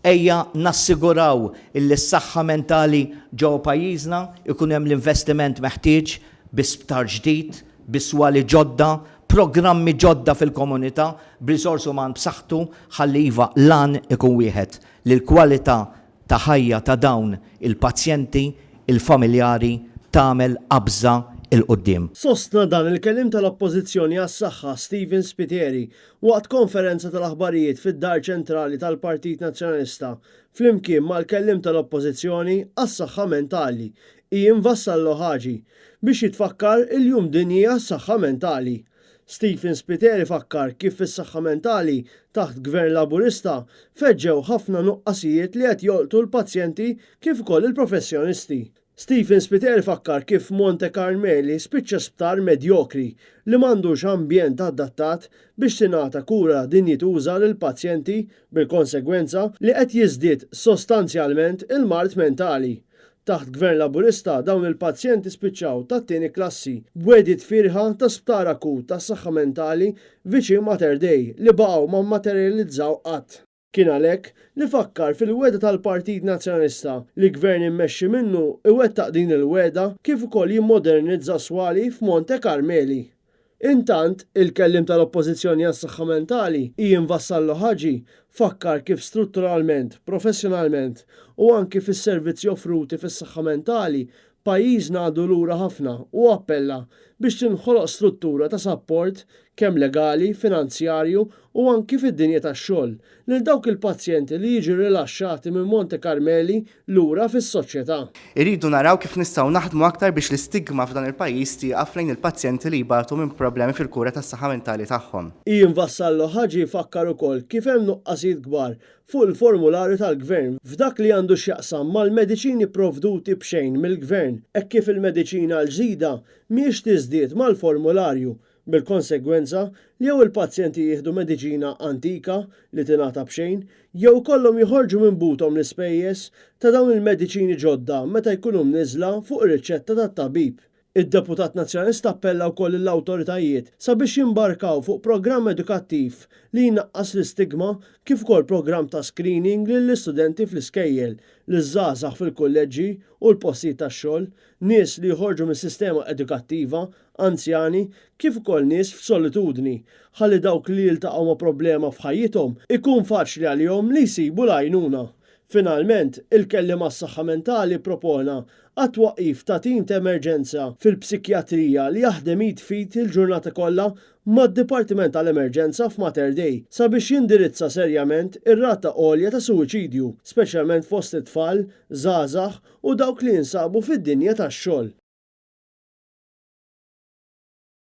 ejja nassiguraw illi s-saħħa mentali ġew pajjiżna ikun hemm l-investiment meħtieġ bi sptar ġdid, bi swali ġodda, programmi ġodda fil-komunità, b'riżors uman b'saħħtu ħalli iva lan ikun wieħed li l-kwalità ta' ħajja ta' dawn il-pazjenti, il-familjari tagħmel qabża il-qoddim. Sostna dan il-kellim tal-Oppożizzjoni għas-Saħħa Stephen Spiteri waqt konferenza tal-aħbarijiet fid-Dar Ċentrali tal-Partit Nazzjonalista flimkien mal-kellim tal-Oppożizzjoni għas-Saħħa Mentali Ian Vassallo Ħaġi biex jitfakkar il-Jum Dinji għas-Saħħa Mentali. Stephen Spiteri fakkar kif is-saħħa mentali taħt Gvern Laburista feġġew ħafna nuqqasijiet li qed jolqtu l-pazjenti kif ukoll il-professjonisti. Stephen Spiteri fakkar kif Monte Carmeli spiċċa sptar medjokri li m'għandux ambjent adattat biex tingħata kura dinjituża lil pazjenti bil-konsegwenza li qed jiżdied sostanzjalment il-mard mentali. Taħt Gvern Laburista dawn il-pazjenti spiċċaw tat-tieni klassi b'wedit firħa ta' sptar akut tas-saħħa mentali viċin Mater Dei li baqgħu ma mmaterjalizzaw qatt. Kien għalhekk li fakkar fil-weda tal-Partit Nazzjonalista li Gvern immexxi minnu iwettaq din il-weda kif ukoll jimmodernizza swali f'Monte Carmeli. Intant, il-kellim tal-Oppożizzjoni għas-saħħa mentali Ian Vassallo Ħaġi fakkar kif strutturalment, professjonalment u anki fis-servizzi offruti fis-saħħa mentali pajjiżna għadu lura ħafna u appella biex tinħoloq struttura ta' sapport kemm legali, finanzjarju u anki fid-dinja tax-xogħol lil dawk il-pazjenti li jiġu rilaxxati minn Monte Carmeli lura fis-soċjetà. Irridu naraw kif nistgħu naħdmu aktar biex l-istigma f'dan il-pajjiż tieqaf lejn il-pazjenti li jbagħtu minn problemi fil-kura tas-saħħa mentali tagħhom. Ian Vassallo Ħaġi fakkar ukoll kif hemm nuqqasijiet kbar fuq il-formularju tal-Gvern f'dak li għandu x'jaqsam mal-mediċini provduti b'xejn mill-Gvern hekk kif il-mediċina l-ġdida mhijiex tiżdied mal-formularju. Bil-konsegwenza li jew il-pazjenti jieħdu mediċina antika li tingħata b'xejn jew kollhom joħorġu minn butom l-ispejjeż ta' dawn il-mediċini ġodda meta jkunu mniżla fuq ir-riċetta tat-tabib. Id-Deputat Nazzjonalista appella wkoll lill-awtoritajiet sabiex jimbarkaw fuq programm edukattiv li jnaqqas l-istigma kif ukoll programm ta' screening lill-istudenti fl-iskejjel, liż-żgħażagħ fil-kulleġġi u l-postijiet tax-xogħol, nies li jħorġu mis-sistema edukattiva, anzjani, kif ukoll nies f'solitudni, ħalli dawk li jiltaqgħu ma' problema f'ħajjithom ikun faċli għalihom li jsibu l-għajnuna. Finalment, il-kellim għas-saħħa mentali propona għat-twaqqif ta' tim ta' emerġenza fil-psikjatrija li jaħdem jitfit il-ġurnata kollha mad-Dipartiment tal-Emerġenza f'Mater Dei sabiex jindirizza serjament ir-rata għolja ta' suwiċidju, speċjalment fost it-tfal, żgħażagħ u dawk li jinsabu fid-dinja tax-xogħol.